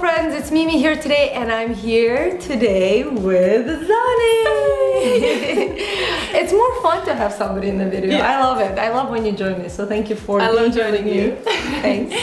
friends, it's Mimi here today, and I'm here today with Zani. It's more fun to have somebody in the video. Yeah. I love it. I love when you join me, so thank you for I love joining you. Thanks.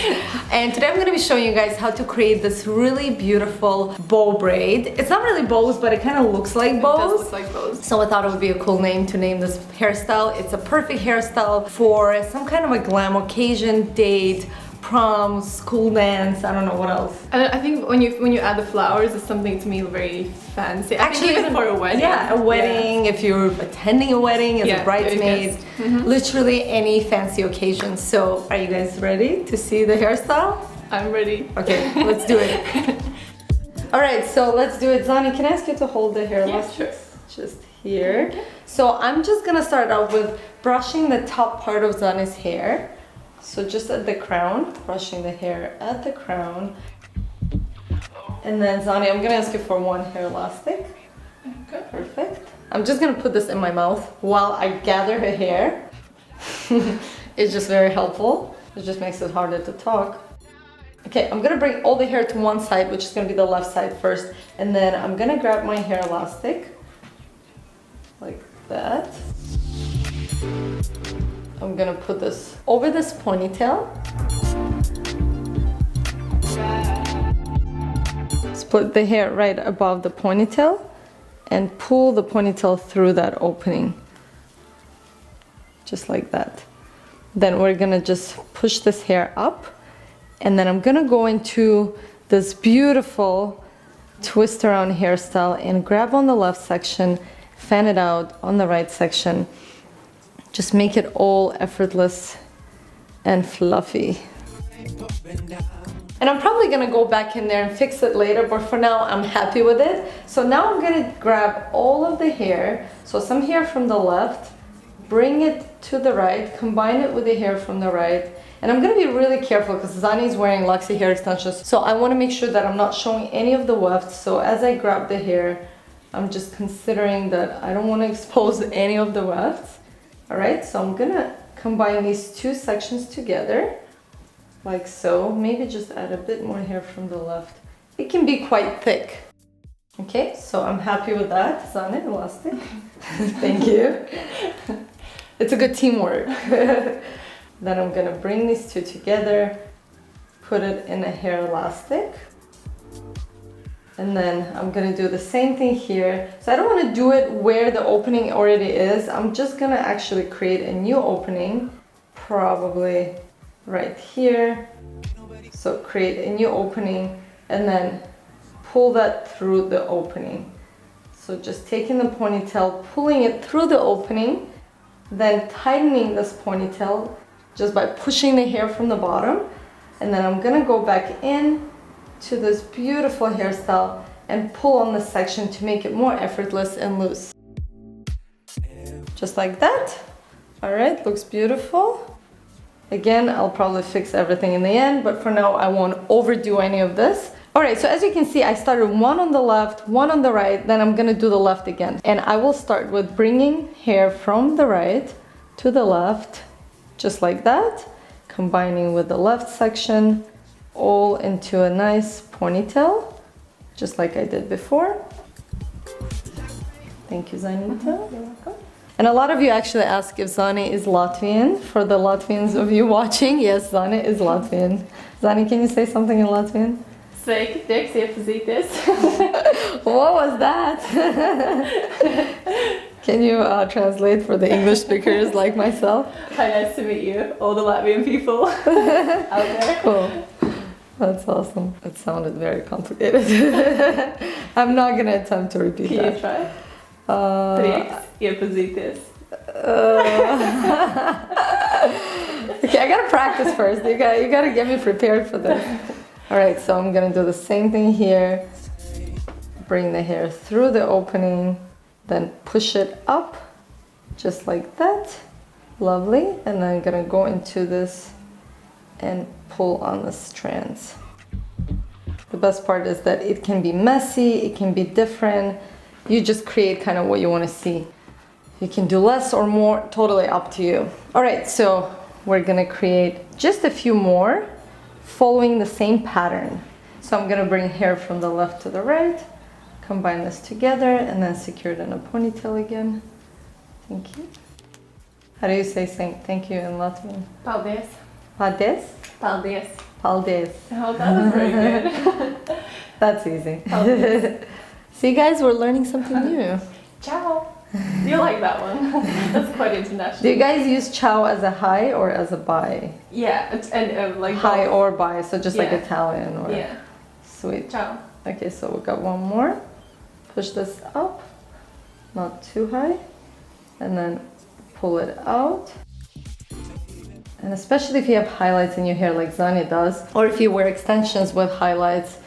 And today I'm going to be showing you guys how to create this really beautiful bow braid. It's not really bows, but it kind of looks like bows. It does look like bows. So I thought it would be a cool name to name this hairstyle. It's a perfect hairstyle for some kind of a glam occasion, date, prom, school dance, I don't know what else. And I think when you add the flowers, it's something to me very fancy. Actually, even for a wedding. Yeah, a wedding, if you're attending a wedding as a bridesmaid, literally any fancy occasion. So are you guys ready to see the hairstyle? I'm ready. Okay, let's do it. Alright, so let's do it. Zani, can I ask you to hold the hair sure. just here? Okay. So I'm just gonna start out with brushing the top part of Zani's hair. So just at the crown, brushing the hair at the crown. And then Zani, I'm gonna ask you for one hair elastic. Okay. Perfect. I'm just gonna put this in my mouth while I gather her hair. It's just very helpful. It just makes it harder to talk. Okay, I'm gonna bring all the hair to one side, which is gonna be the left side first. And then I'm gonna grab my hair elastic, like that. I'm gonna put this over this ponytail. Split the hair right above the ponytail and pull the ponytail through that opening. Just like that. Then we're gonna just push this hair up, and then I'm gonna go into this beautiful twist around hairstyle and grab on the left section, fan it out on the right section. Just make it all effortless and fluffy. And I'm probably gonna go back in there and fix it later, but for now I'm happy with it. So now I'm gonna grab all of the hair, so some hair from the left, bring it to the right, combine it with the hair from the right. And I'm gonna be really careful because Zani is wearing Luxy hair extensions, so I wanna make sure that I'm not showing any of the wefts. So as I grab the hair, I'm just considering that I don't wanna expose any of the wefts. Alright, so I'm gonna combine these two sections together, like so. Maybe just add a bit more hair from the left. It can be quite thick. Okay, so I'm happy with that. Zani, elastic. Thank you. It's a good teamwork. Then I'm gonna bring these two together, put it in a hair elastic. And then I'm gonna do the same thing here. So I don't wanna do it where the opening already is. I'm just gonna actually create a new opening, probably right here. So create a new opening and then pull that through the opening. So just taking the ponytail, pulling it through the opening, then tightening this ponytail just by pushing the hair from the bottom. And then I'm gonna go back in to this beautiful hairstyle and pull on this section to make it more effortless and loose. Just like that. All right, looks beautiful. Again, I'll probably fix everything in the end, but for now I won't overdo any of this. All right, so as you can see, I started one on the left, one on the right, then I'm gonna do the left again. And I will start with bringing hair from the right to the left, just like that, combining with the left section, all into a nice ponytail, just like I did before. Thank you, Zanita. You're welcome. And a lot of you actually ask if Zani is Latvian. For the Latvians of you watching, yes, Zani is Latvian. Zani, can you say something in Latvian? Sveiki, tieks iepazīties. What was that? Can you translate for the English speakers like myself? Hi, nice to meet you, all the Latvian people out there. Cool. That's awesome. It sounded very complicated. I'm not gonna attempt to repeat that. Can you try? Prieks iepazīties. Okay, I gotta practice first. You gotta get me prepared for this. All right, so I'm gonna do the same thing here. Bring the hair through the opening, then push it up, just like that. Lovely. And then I'm gonna go into this and pull on the strands. The best part is that it can be messy, it can be different. You just create kind of what you want to see. You can do less or more, totally up to you. All right, so we're gonna create just a few more following the same pattern. So I'm gonna bring hair from the left to the right, combine this together, and then secure it in a ponytail again. Thank you. How do you say thank you in Latvian? Paldies. Paldies? Paldies. Paldies. Oh, that was very good. That's easy. Paldies. See guys, we're learning something new. Ciao. You like that one? That's quite international. Do you guys use ciao as a hi or as a bye? Yeah, and like Hi both. or bye, so just like Yeah. Italian or... Yeah. Sweet. Ciao. Okay, so we got one more. Push this up, not too high, and then pull it out. And especially if you have highlights in your hair like Zani does, or if you wear extensions with highlights,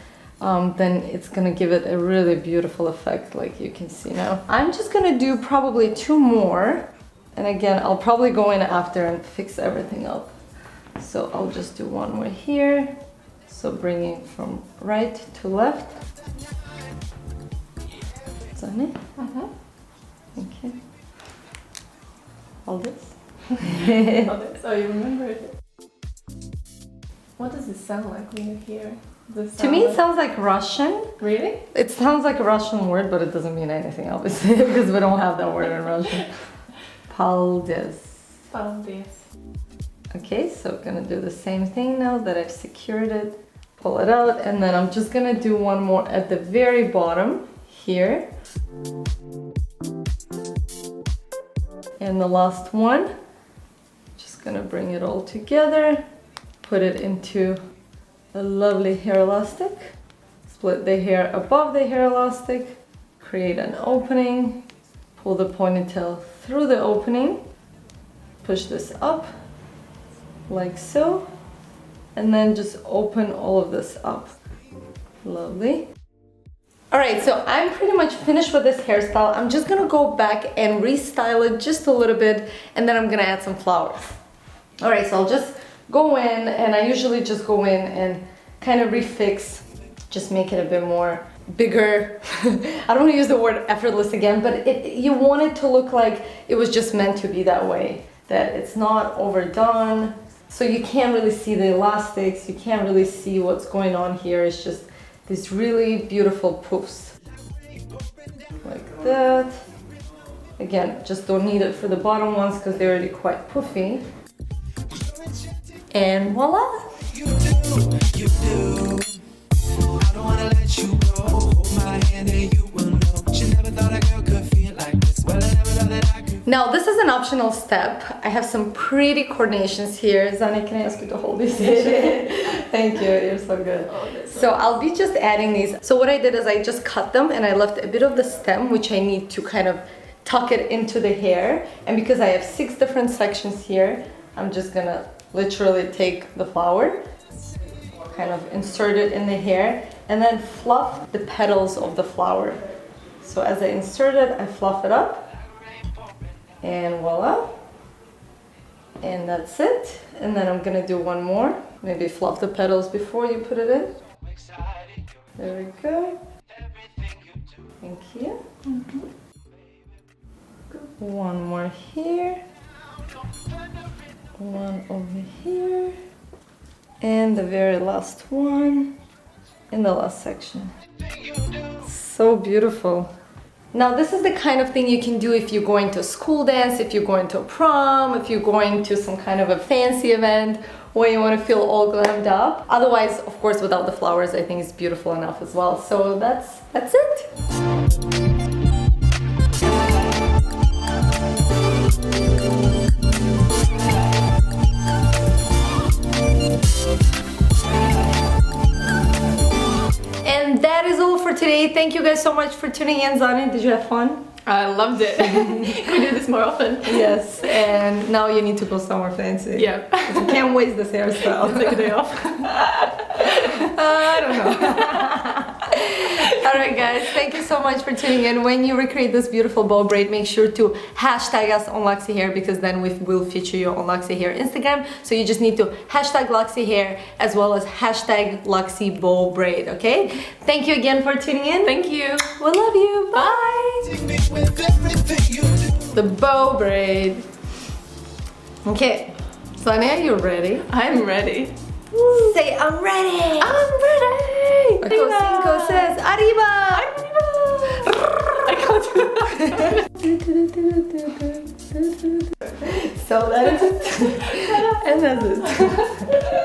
then it's gonna give it a really beautiful effect like you can see now. I'm just gonna do probably 2 more. And again, I'll probably go in after and fix everything up. So I'll just do 1 more here. So bringing from right to left. Zani? Thank you. All this. So you remember it. What does it sound like when you hear this? To me, it sounds like Russian. Really? It sounds like a Russian word, but it doesn't mean anything, obviously, because we don't have that word in Russian. Paldies. Paldies. Okay, so gonna do the same thing now that I've secured it. Pull it out, and then I'm just gonna do 1 more at the very bottom here. And the last one, just gonna bring it all together, put it into a lovely hair elastic, split the hair above the hair elastic, create an opening, pull the ponytail through the opening, push this up like so, and then just open all of this up. Lovely. All right, so I'm pretty much finished with this hairstyle. I'm just gonna go back and restyle it just a little bit, and then I'm gonna add some flowers. All right, so I'll just go in, and I usually just go in and kind of refix, just make it a bit more bigger. I don't want to use the word effortless again, but you want it to look like it was just meant to be that way, that it's not overdone. So you can't really see the elastics, you can't really see what's going on here. It's just these really beautiful poofs. Like that. Again, just don't need it for the bottom ones because they're already quite poofy. And voila! You do. I don't wanna let you go. Hold my hand and you will know. She never thought a girl could feel like this. Well, I never thought that I could. Now, this is an optional step. I have some pretty coordinations here. Zani, can I ask you to hold these? Thank you, you're so good. So I'll be just adding these. So what I did is I just cut them and I left a bit of the stem, which I need to kind of tuck it into the hair. And because I have 6 different sections here, I'm just gonna literally take the flower, kind of insert it in the hair, and then fluff the petals of the flower. So as I insert it, I fluff it up. And voila, and that's it. And then I'm gonna do 1 more. Maybe fluff the petals before you put it in. There we go. Thank you. 1 more here. 1 over here. And the very last one in the last section. So beautiful. Now this is the kind of thing you can do if you're going to a school dance, if you're going to a prom, if you're going to some kind of a fancy event where you want to feel all glammed up. Otherwise, of course, without the flowers, I think it's beautiful enough as well. So that's it. And that is all for today. Thank you guys so much for tuning in. Zani, did you have fun? I loved it. Can we do this more often? Yes, and now you need to go somewhere fancy. Yeah. You can't waste this hairstyle. Take a day off. I don't know. Alright guys, thank you so much for tuning in. When you recreate this beautiful bow braid, make sure to hashtag us on Luxy Hair, because then we will feature you on Luxy Hair Instagram. So you just need to hashtag Luxy Hair as well as hashtag Luxy Bow Braid, okay? Thank you again for tuning in. Thank you. We love you. Bye. The bow braid. Okay, Sonia, you ready? I'm ready. Say I'm ready. I'm ready. Cinco says arriba. I can't do that. So that is it. And that's it.